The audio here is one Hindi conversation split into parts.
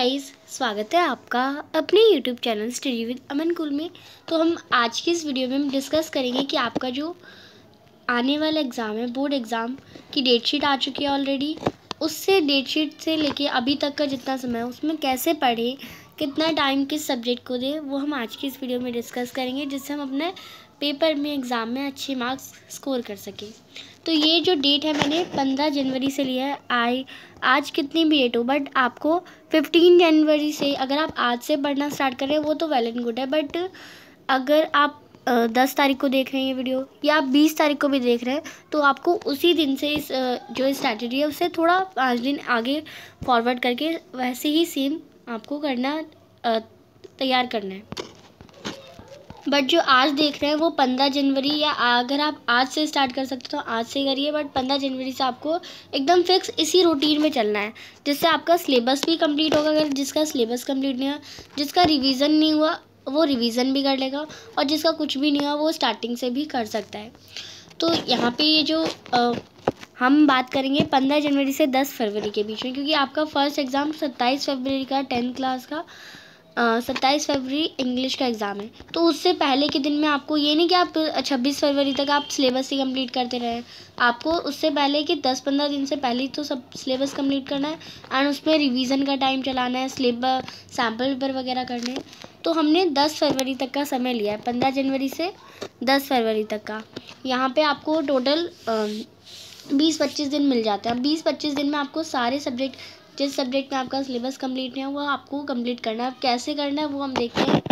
गाइस, स्वागत है आपका अपने यूट्यूब चैनल स्टडी विद अमन कुल में। तो हम आज की इस वीडियो में हम डिस्कस करेंगे कि आपका जो आने वाला एग्ज़ाम है, बोर्ड एग्ज़ाम की डेट शीट आ चुकी है ऑलरेडी। उससे डेट शीट से लेके अभी तक का जितना समय है उसमें कैसे पढ़े, कितना टाइम किस सब्जेक्ट को दे, वो हम आज की इस वीडियो में डिस्कस करेंगे, जिससे हम अपने पेपर में एग्ज़ाम में अच्छे मार्क्स स्कोर कर सकें। तो ये जो डेट है मैंने 15 जनवरी से लिया है। आज कितनी भी डेट हो, बट आपको 15 जनवरी से अगर आप आज से पढ़ना स्टार्ट कर रहे हैं वो तो वेल एंड गुड है। बट अगर आप 10 तारीख को देख रहे हैं ये वीडियो, या आप 20 तारीख को भी देख रहे हैं, तो आपको उसी दिन से इस जो स्ट्रैटेजी है उससे थोड़ा 5 दिन आगे फॉरवर्ड करके वैसे ही सेम आपको करना तैयार करना है। बट जो आज देख रहे हैं वो 15 जनवरी, या अगर आप आज से स्टार्ट कर सकते हो तो आज से करिए, बट 15 जनवरी से आपको एकदम फिक्स इसी रूटीन में चलना है, जिससे आपका सिलेबस भी कंप्लीट होगा। अगर जिसका सिलेबस कंप्लीट नहीं हुआ, जिसका रिवीजन नहीं हुआ वो रिवीजन भी कर लेगा, और जिसका कुछ भी नहीं हुआ वो स्टार्टिंग से भी कर सकता है। तो यहाँ पे ये जो हम बात करेंगे 15 जनवरी से 10 फरवरी के बीच में, क्योंकि आपका फर्स्ट एग्ज़ाम 27 फरवरी का 10th क्लास का 27 फरवरी इंग्लिश का एग्ज़ाम है। तो उससे पहले के दिन में आपको ये नहीं कि आप 26 फरवरी तक आप सिलेबस ही कंप्लीट करते रहें। आपको उससे पहले कि 10-15 दिन से पहले ही तो सब सिलेबस कंप्लीट करना है, एंड उसमें रिवीजन का टाइम चलाना है, सिलेबस सैम्पल पेपर वगैरह करने हैं। तो हमने 10 फरवरी तक का समय लिया है, 15 जनवरी से 10 फरवरी तक का। यहाँ पर आपको टोटल 20-25 दिन मिल जाते हैं। 20-25 दिन में आपको सारे सब्जेक्ट, जिस सब्जेक्ट में आपका सिलेबस कंप्लीट नहीं है वो आपको कंप्लीट करना है। अब कैसे करना है वो हम देखते हैं।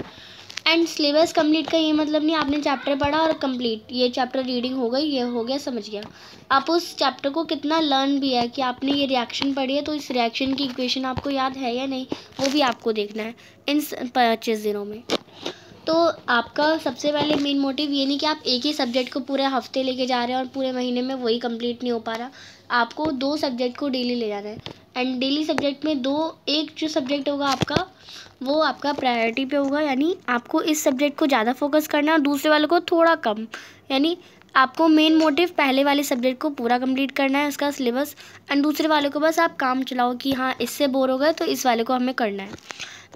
एंड सिलेबस कंप्लीट का ये मतलब नहीं आपने चैप्टर पढ़ा और कंप्लीट, ये चैप्टर रीडिंग हो गई, ये हो गया, समझ गया। आप उस चैप्टर को कितना लर्न भी है, कि आपने ये रिएक्शन पढ़ी है तो इस रिएक्शन की इक्वेशन आपको याद है या नहीं, वो भी आपको देखना है इन 25 दिनों में। तो आपका सबसे पहले मेन मोटिव ये नहीं कि आप एक ही सब्जेक्ट को पूरे हफ्ते लेके जा रहे हैं और पूरे महीने में वही कंप्लीट नहीं हो पा रहा। आपको 2 सब्जेक्ट को डेली ले जाना है, एंड डेली सब्जेक्ट में एक जो सब्जेक्ट होगा आपका वो आपका प्रायोरिटी पे होगा, यानी आपको इस सब्जेक्ट को ज़्यादा फोकस करना है और दूसरे वाले को थोड़ा कम। यानी आपको मेन मोटिव पहले वाले सब्जेक्ट को पूरा कंप्लीट करना है, उसका सिलेबस, एंड दूसरे वाले को बस आप काम चलाओ कि हाँ इससे बोर हो गए तो इस वाले को हमें करना है।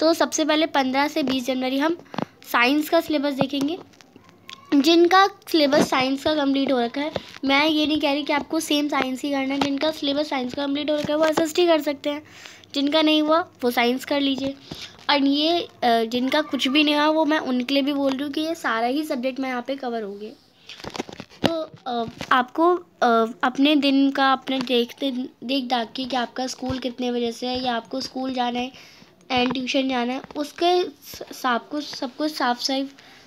तो सबसे पहले 15 से 20 जनवरी हम साइंस का सिलेबस देखेंगे। जिनका सिलेबस साइंस का कंप्लीट हो रखा है, मैं ये नहीं कह रही कि आपको सेम साइंस ही करना है, जिनका सिलेबस साइंस का कंप्लीट हो रखा है वो एसएसटी कर सकते हैं, जिनका नहीं हुआ वो साइंस कर लीजिए। और ये जिनका कुछ भी नहीं हुआ वो मैं उनके लिए भी बोल रही हूँ कि ये सारा ही सब्जेक्ट मैं यहाँ पे कवर हो गए। तो आपको अपने दिन का अपने देख दाख के कि आपका स्कूल कितने बजे से है, या आपको स्कूल जाना है एंड ट्यूशन जाना है, उसके सब कुछ साफ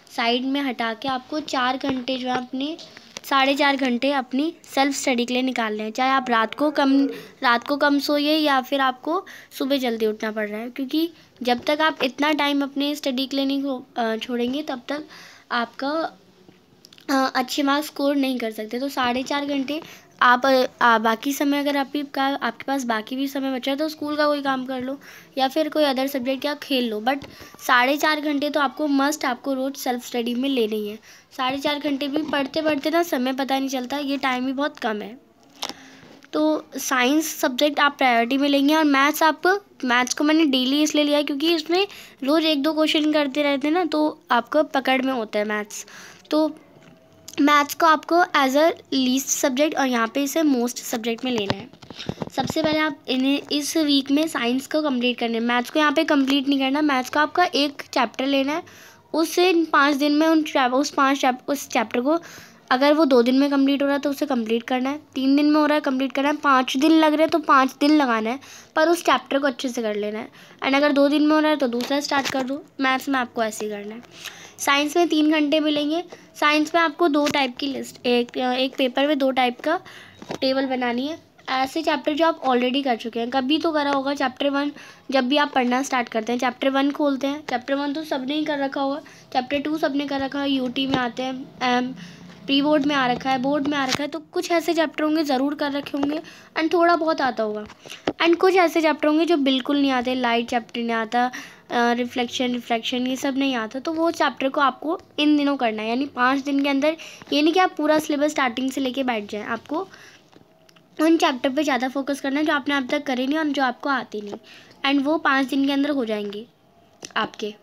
साइड में हटा के आपको 4 घंटे जो है अपने 4.5 घंटे अपनी सेल्फ स्टडी के लिए निकालने हैं। चाहे आप रात को कम सोइए या फिर आपको सुबह जल्दी उठना पड़ रहा है, क्योंकि जब तक आप इतना टाइम अपने स्टडी के लिए नहीं छोड़ेंगे तब तक आपका अच्छे मार्क्स स्कोर नहीं कर सकते। तो 4.5 घंटे आप बाकी समय अगर आपके पास बाकी भी समय बचा है तो स्कूल का कोई काम कर लो या फिर कोई अदर सब्जेक्ट या खेल लो, बट 4.5 घंटे तो आपको रोज़ सेल्फ स्टडी में लेने ही है। 4.5 घंटे भी पढ़ते पढ़ते ना समय पता नहीं चलता, ये टाइम भी बहुत कम है। तो साइंस सब्जेक्ट आप प्रायोरिटी में लेंगे, और मैथ्स को मैंने डेली इसलिए लिया है क्योंकि इसमें रोज़ 1-2 क्वेश्चन करते रहते हैं ना, तो आपको पकड़ में होता है मैथ्स। तो मैथ्स को आपको एज अ लीस्ट सब्जेक्ट और यहाँ पे इसे मोस्ट सब्जेक्ट में लेना है। सबसे पहले आप इन्हें इस वीक में साइंस को कंप्लीट करना है। मैथ्स को यहाँ पे कंप्लीट नहीं करना, मैथ्स को आपका एक चैप्टर लेना है, उससे 5 दिन में उस चैप्टर को, अगर वो 2 दिन में कंप्लीट हो रहा है तो उसे कंप्लीट करना है, 3 दिन में हो रहा है कंप्लीट करना है, 5 दिन लग रहे हैं तो 5 दिन लगाना है, पर उस चैप्टर को अच्छे से कर लेना है। एंड अगर 2 दिन में हो रहा है तो दूसरा स्टार्ट कर दो। मैथ्स में आपको ऐसे ही करना है। साइंस में 3 घंटे मिलेंगे। साइंस में आपको 2 टाइप की लिस्ट, एक पेपर में 2 टाइप का टेबल बनानी है। ऐसे चैप्टर जो आप ऑलरेडी कर चुके हैं, कभी तो करा होगा चैप्टर 1, जब भी आप पढ़ना स्टार्ट करते हैं चैप्टर 1 खोलते हैं। चैप्टर 1 तो सबने ही कर रखा होगा, चैप्टर 2 सबने कर रखा है, यूटी में आते हैं, प्री बोर्ड में आ रखा है, बोर्ड में आ रखा है, तो कुछ ऐसे चैप्टर होंगे ज़रूर कर रखे होंगे एंड थोड़ा बहुत आता होगा, एंड कुछ ऐसे चैप्टर होंगे जो बिल्कुल नहीं आते, लाइट चैप्टर नहीं आता, रिफ्लेक्शन ये सब नहीं आता। तो वो चैप्टर को आपको इन दिनों करना है, यानी 5 दिन के अंदर। ये नहीं कि आप पूरा सिलेबस स्टार्टिंग से लेके बैठ जाएं, आपको उन चैप्टर पे ज़्यादा फोकस करना है जो आपने अब तक करे नहीं और जो आपको आते नहीं। एंड वो 5 दिन के अंदर हो जाएंगे आपके।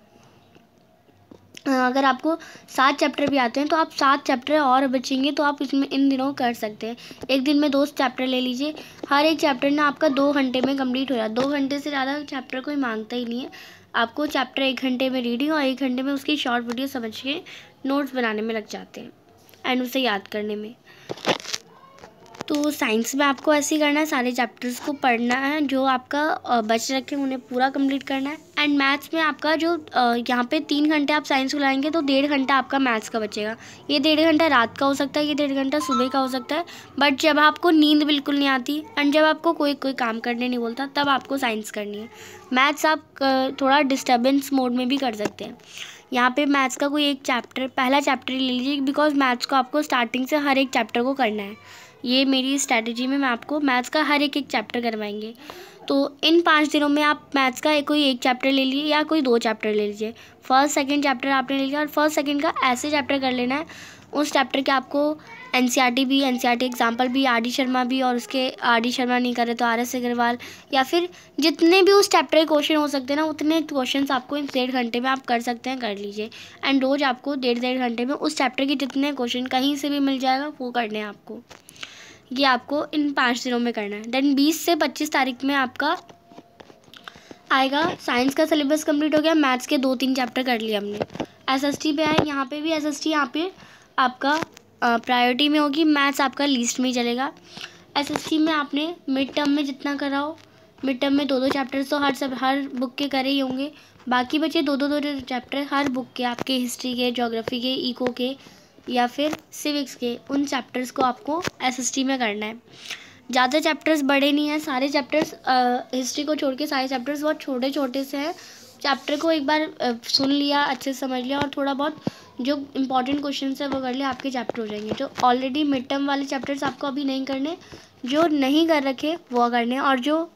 अगर आपको 7 चैप्टर भी आते हैं तो आप 7 चैप्टर और बचेंगे तो आप इसमें इन दिनों कर सकते हैं। एक दिन में 2 चैप्टर ले लीजिए, हर एक चैप्टर ना आपका 2 घंटे में कंप्लीट हो जाए। 2 घंटे से ज़्यादा चैप्टर कोई मांगता ही नहीं है। आपको चैप्टर 1 घंटे में रीडिंग और 1 घंटे में उसकी शॉर्ट वीडियो समझ के नोट्स बनाने में लग जाते हैं एंड उसे याद करने में। तो साइंस में आपको ऐसे ही करना है, सारे चैप्टर्स को पढ़ना है, जो आपका बच रखे उन्हें पूरा कंप्लीट करना है। एंड मैथ्स में आपका जो यहाँ पे 3 घंटे आप साइंस को लाएंगे तो 1.5 घंटा आपका मैथ्स का बचेगा। ये 1.5 घंटा रात का हो सकता है, ये 1.5 घंटा सुबह का हो सकता है। बट जब आपको नींद बिल्कुल नहीं आती एंड जब आपको कोई काम करने नहीं बोलता तब आपको साइंस करनी है। मैथ्स आप थोड़ा डिस्टर्बेंस मोड में भी कर सकते हैं। यहाँ पे मैथ्स का कोई एक चैप्टर, पहला चैप्टर ले लीजिए, बिकॉज मैथ्स को आपको स्टार्टिंग से हर एक चैप्टर को करना है। ये मेरी स्ट्रैटेजी में मैं आपको मैथ्स का हर एक चैप्टर करवाएंगे। तो इन 5 दिनों में आप मैथ्स का कोई एक चैप्टर ले लीजिए या कोई 2 चैप्टर ले लीजिए। फर्स्ट सेकंड चैप्टर आपने ले लिया और फर्स्ट सेकंड का ऐसे चैप्टर कर लेना है उस चैप्टर के आपको एनसीईआरटी भी, एनसीईआरटी एग्जाम्पल भी, आर डी शर्मा भी, और उसके आर डी शर्मा नहीं करे तो RS अग्रवाल, या फिर जितने भी उस चैप्टर के क्वेश्चन हो सकते हैं ना उतने क्वेश्चन आपको इन 1.5 घंटे में आप कर सकते हैं, कर लीजिए। एंड रोज़ आपको 1.5 घंटे में उस चैप्टर के जितने क्वेश्चन कहीं से भी मिल जाएगा वो करने हैं आपको। ये आपको इन 5 दिनों में करना है। देन 20 से 25 तारीख में आपका आएगा साइंस का सिलेबस कंप्लीट हो गया। मैथ्स के 2-3 चैप्टर कर लिए हमने। SST पे आए, यहाँ पे भी SST यहाँ पे आपका प्रायोरिटी में होगी, मैथ्स आपका लीस्ट में ही चलेगा। SST में आपने मिड टर्म में जितना करा हो, मिड टर्म में 2-2 चैप्टर्स तो हर बुक के करे ही होंगे। बाकी बचे 2-2 चैप्टर हर बुक के, आपके हिस्ट्री के, ज्योग्राफी के, इको के या फिर सिविक्स के, उन चैप्टर्स को आपको SST में करना है। ज़्यादा चैप्टर्स बड़े नहीं हैं, सारे चैप्टर्स हिस्ट्री को छोड़ के सारे चैप्टर्स बहुत छोटे छोटे से हैं। चैप्टर को एक बार सुन लिया, अच्छे से समझ लिया और थोड़ा बहुत जो इंपॉर्टेंट क्वेश्चन है वो कर लिया, आपके चैप्टर हो जाएंगे। जो ऑलरेडी मिड टर्म वाले चैप्टर्स आपको अभी नहीं करने, जो नहीं कर रखे वो करने, और जो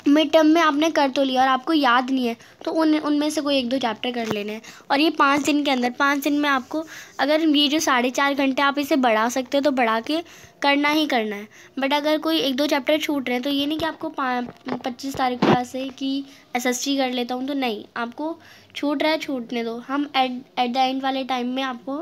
मिड टर्म में आपने कर तो लिया और आपको याद नहीं है तो उनमें से कोई 1-2 चैप्टर कर लेने हैं। और ये 5 दिन के अंदर, 5 दिन में आपको अगर ये जो 4.5 घंटे आप इसे बढ़ा सकते हो तो बढ़ा के करना ही करना है। बट अगर कोई 1-2 चैप्टर छूट रहे हैं तो ये नहीं कि आपको 25 तारीख को ऐसे कि SST कर लेता हूँ, तो नहीं, आपको छूट रहा है छूटने दो। हम एट द एंड वाले टाइम में आपको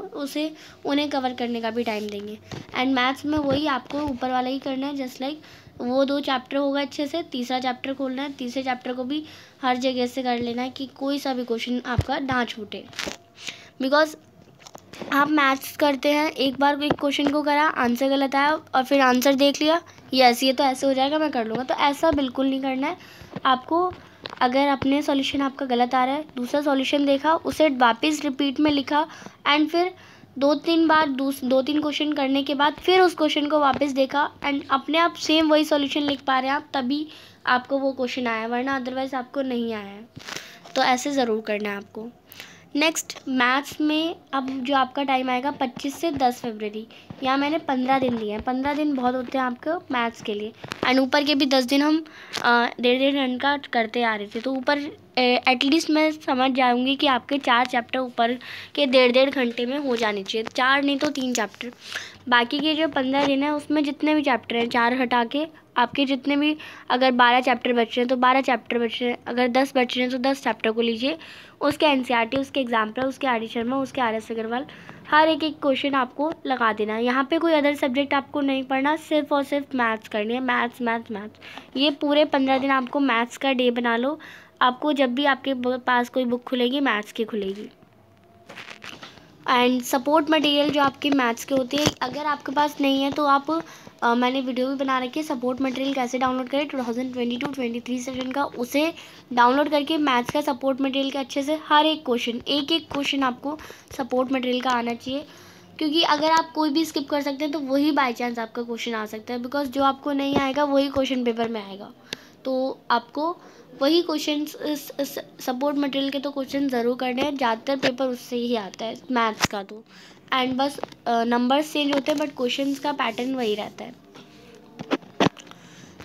उन्हें कवर करने का भी टाइम देंगे। एंड मैथ्स में वही आपको ऊपर वाला ही करना है, जस्ट लाइक वो 2 चैप्टर होगा अच्छे से, तीसरा चैप्टर खोलना है, तीसरे चैप्टर को भी हर जगह से कर लेना है कि कोई सा भी क्वेश्चन आपका ना छूटे। बिकॉज आप मैथ्स करते हैं, एक बार एक क्वेश्चन को करा, आंसर गलत आया और फिर आंसर देख लिया, ये तो ऐसे हो जाएगा, मैं कर लूँगा, तो ऐसा बिल्कुल नहीं करना है आपको। अगर अपने सॉल्यूशन आपका गलत आ रहा है, दूसरा सॉल्यूशन देखा, उसे वापस रिपीट में लिखा एंड फिर 2-3 बार 2-3 क्वेश्चन करने के बाद फिर उस क्वेश्चन को वापस देखा एंड अपने आप सेम वही सॉल्यूशन लिख पा रहे हैं आप, तभी आपको वो क्वेश्चन आया, वरना अदरवाइज़ आपको नहीं आया है। तो ऐसे ज़रूर करना है आपको। नेक्स्ट मैथ्स में अब जो आपका टाइम आएगा 25 से 10 फरवरी, यहाँ मैंने 15 दिन दिए हैं। 15 दिन बहुत होते हैं आपको मैथ्स के लिए, एंड ऊपर के भी 10 दिन हम 1.5 घंटा करते आ रहे थे, तो ऊपर एटलीस्ट मैं समझ जाऊंगी कि आपके 4 चैप्टर ऊपर के 1.5 घंटे में हो जाने चाहिए, 4 नहीं तो 3 चैप्टर। बाकी के जो 15 दिन है उसमें जितने भी चैप्टर हैं 4 हटा के आपके जितने भी, अगर 12 चैप्टर बच रहे हैं तो 12 चैप्टर बच रहे हैं, अगर 10 बच रहे हैं तो 10 चैप्टर को लीजिए। उसके NCERT, उसके एग्जाम्पल, उसके RD शर्मा, उसके RS अग्रवाल, हर एक क्वेश्चन आपको लगा देना है। यहाँ पे कोई अदर सब्जेक्ट आपको नहीं पढ़ना, सिर्फ और सिर्फ मैथ्स करनी है, मैथ्स मैथ्स मैथ्स। ये पूरे 15 दिन आपको मैथ्स का डे बना लो। आपको जब भी आपके पास कोई बुक खुलेगी मैथ्स की खुलेगी। एंड सपोर्ट मटेरियल जो आपके मैथ्स के होते हैं, अगर आपके पास नहीं है तो आप मैंने वीडियो भी बना रखी है, सपोर्ट मटेरियल कैसे डाउनलोड करें 2022-23 सेशन का, उसे डाउनलोड करके मैथ्स का सपोर्ट मटेरियल के अच्छे से हर एक क्वेश्चन आपको सपोर्ट मटेरियल का आना चाहिए। क्योंकि अगर आप कोई भी स्किप कर सकते हैं तो वही बाई चांस आपका क्वेश्चन आ सकता है, बिकॉज जो आपको नहीं आएगा वही क्वेश्चन पेपर में आएगा, तो आपको वही क्वेश्चन सपोर्ट मटेरियल के तो क्वेश्चन ज़रूर करने हैं, ज़्यादातर पेपर उससे ही आता है मैथ्स का तो। एंड बस नंबर्स चेंज होते हैं बट क्वेश्चंस का पैटर्न वही रहता है।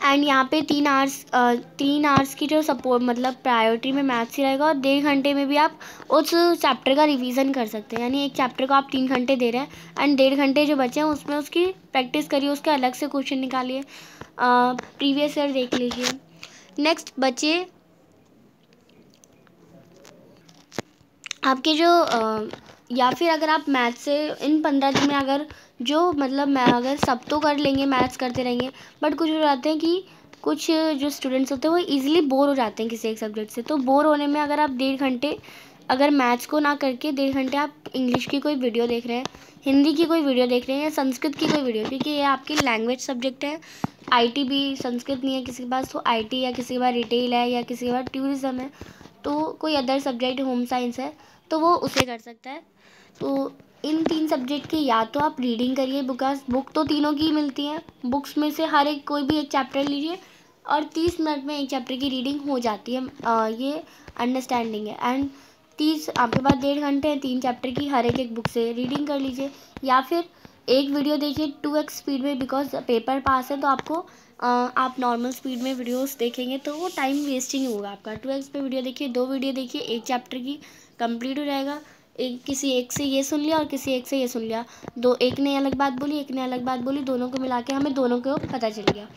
एंड यहाँ पे 3 आवर्स की जो सपोर्ट मतलब प्रायोरिटी में मैथ्स ही रहेगा, और 1.5 घंटे में भी आप उस चैप्टर का रिवीजन कर सकते हैं। यानी एक चैप्टर को आप 3 घंटे दे रहे हैं एंड 1.5 घंटे जो बचे हैं उसमें उसकी प्रैक्टिस करिए, उसके अलग से क्वेश्चन निकालिए, प्रीवियस ईयर देख लीजिए। नेक्स्ट बचे आपके जो या फिर अगर आप मैथ से इन 15 दिन में अगर जो मतलब मैं अगर सब तो कर लेंगे, मैथ्स करते रहेंगे, बट कुछ हो जाते हैं कि कुछ जो स्टूडेंट्स होते हैं वो इजीली बोर हो जाते हैं किसी एक सब्जेक्ट से। तो बोर होने में अगर आप 1.5 घंटे अगर मैथ्स को ना करके 1.5 घंटे आप इंग्लिश की कोई वीडियो देख रहे हैं, हिंदी की कोई वीडियो देख रहे हैं या संस्कृत की कोई वीडियो, क्योंकि ये आपकी लैंग्वेज सब्जेक्ट है। आईटी भी, संस्कृत नहीं है किसी के पास तो आईटी, या किसी के पास रिटेल है, या किसी के पास टूरिज्म है, तो कोई अदर सब्जेक्ट होम साइंस है तो वो उसे कर सकता है। तो इन 3 सब्जेक्ट की या तो आप रीडिंग करिए, बिकॉज बुक तो तीनों की मिलती हैं, बुक्स में से हर एक कोई भी एक चैप्टर लीजिए और 30 मिनट में एक चैप्टर की रीडिंग हो जाती है। ये अंडरस्टैंडिंग है। एंड 30 आपके पास 1.5 घंटे हैं, 3 चैप्टर की हर एक बुक से रीडिंग कर लीजिए, या फिर एक वीडियो देखिए 2x स्पीड में, बिकॉज पेपर पास है तो आपको आप नॉर्मल स्पीड में वीडियोस देखेंगे तो वो टाइम वेस्टिंग होगा आपका। 2x पे वीडियो देखिए, 2 वीडियो देखिए, एक चैप्टर की कंप्लीट हो जाएगा। किसी एक से ये सुन लिया और किसी एक से ये सुन लिया, एक ने अलग बात बोली, एक ने अलग बात बोली, दोनों को मिला के हमें दोनों को पता चल गया।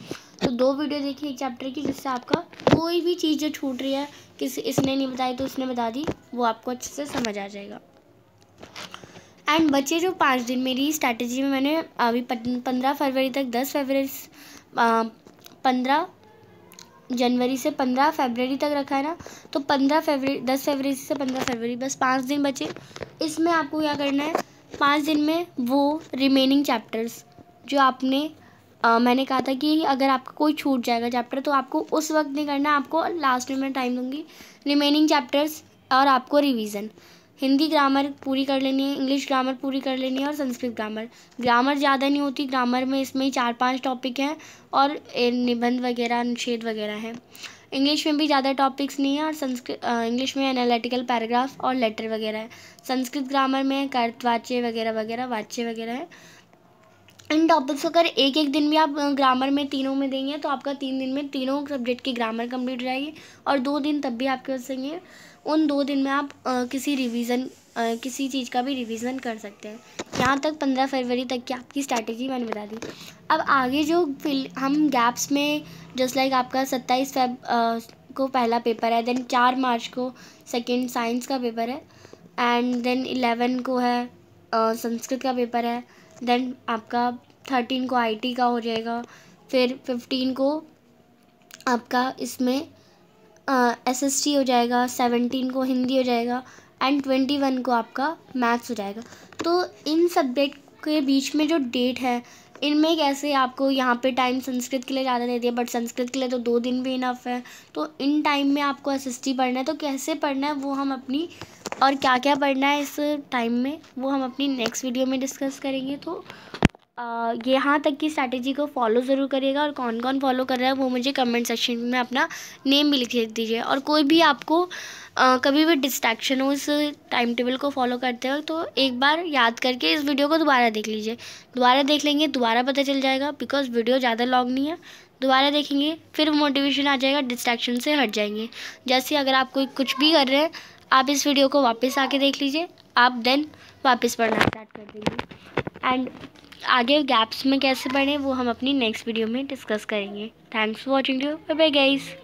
तो 2 वीडियो देखिए एक चैप्टर की, जिससे आपका कोई भी चीज़ जो छूट रही है, किसी इसने नहीं बताई तो उसने बता दी, वो आपको अच्छे से समझ आ जाएगा। एंड बचे जो 5 दिन, मेरी स्ट्रैटेजी में मैंने अभी 15 फरवरी तक 15 जनवरी से 15 फरवरी तक रखा है ना, तो 10 फरवरी से 15 फरवरी, बस 5 दिन बचे। इसमें आपको क्या करना है, 5 दिन में वो रिमेनिंग चैप्टर्स जो आपने मैंने कहा था कि अगर आपका कोई छूट जाएगा चैप्टर तो आपको उस वक्त नहीं करना, आपको लास्ट में मैं टाइम दूंगी। रिमेनिंग चैप्टर्स और आपको रिवीजन, हिंदी ग्रामर पूरी कर लेनी है, इंग्लिश ग्रामर पूरी कर लेनी है और संस्कृत ग्रामर। ग्रामर ज़्यादा नहीं होती, ग्रामर में इसमें 4-5 टॉपिक हैं और निबंध वगैरह, अनुच्छेद वगैरह है। इंग्लिश में भी ज़्यादा टॉपिक्स नहीं है, और इंग्लिश में एनालिटिकल पैराग्राफ और लेटर वगैरह है। संस्कृत ग्रामर में कर्तवाच्य वगैरह वगैरह, वाच्य वगैरह है। इन टॉपिक्स अगर एक एक दिन भी आप ग्रामर में तीनों में देंगे तो आपका 3 दिन में तीनों सब्जेक्ट की ग्रामर कंप्लीट हो जाएगी, और 2 दिन तब भी आपके पास सही। उन 2 दिन में आप किसी चीज़ का भी रिवीजन कर सकते हैं। यहाँ तक 15 फरवरी तक की आपकी स्ट्रैटेजी मैंने बता दी। अब आगे जो हम गैप्स में, जस्ट लाइक आपका 27 फेब को पहला पेपर है, देन 4 मार्च को सेकेंड साइंस का पेपर है, एंड देन 11 को है संस्कृत का पेपर है, देन आपका 13 को आईटी का हो जाएगा, फिर 15 को आपका इसमें एसएसटी हो जाएगा, 17 को हिंदी हो जाएगा, एंड 21 को आपका मैथ्स हो जाएगा। तो इन सब्जेक्ट के बीच में जो डेट है, इनमें कैसे आपको यहाँ पे टाइम संस्कृत के लिए ज़्यादा दे दिया, बट संस्कृत के लिए तो 2 दिन भी इनफ है। तो इन टाइम में आपको एसएसटी पढ़ना है, तो कैसे पढ़ना है वो हम अपनी, और क्या क्या पढ़ना है इस टाइम में वो हम अपनी नेक्स्ट वीडियो में डिस्कस करेंगे। तो यहाँ तक की स्ट्रैटेजी को फॉलो ज़रूर करिएगा, और कौन कौन फॉलो कर रहा है वो मुझे कमेंट सेक्शन में अपना नेम भी लिख दीजिए। और कोई भी आपको कभी भी डिस्ट्रैक्शन हो इस टाइम टेबल को फॉलो करते हो तो एक बार याद करके इस वीडियो को दोबारा देख लीजिए। दोबारा देख लेंगे, दोबारा पता चल जाएगा, बिकॉज वीडियो ज़्यादा लॉन्ग नहीं है। दोबारा देखेंगे फिर मोटिवेशन आ जाएगा, डिस्ट्रैक्शन से हट जाएंगे। जैसे अगर आप कोई कुछ भी कर रहे हैं, आप इस वीडियो को वापस आके देख लीजिए, आप देन वापस पढ़ना स्टार्ट कर देंगे। एंड आगे गैप्स में कैसे पढ़ें वो हम अपनी नेक्स्ट वीडियो में डिस्कस करेंगे। Thanks for watching, bye bye guys.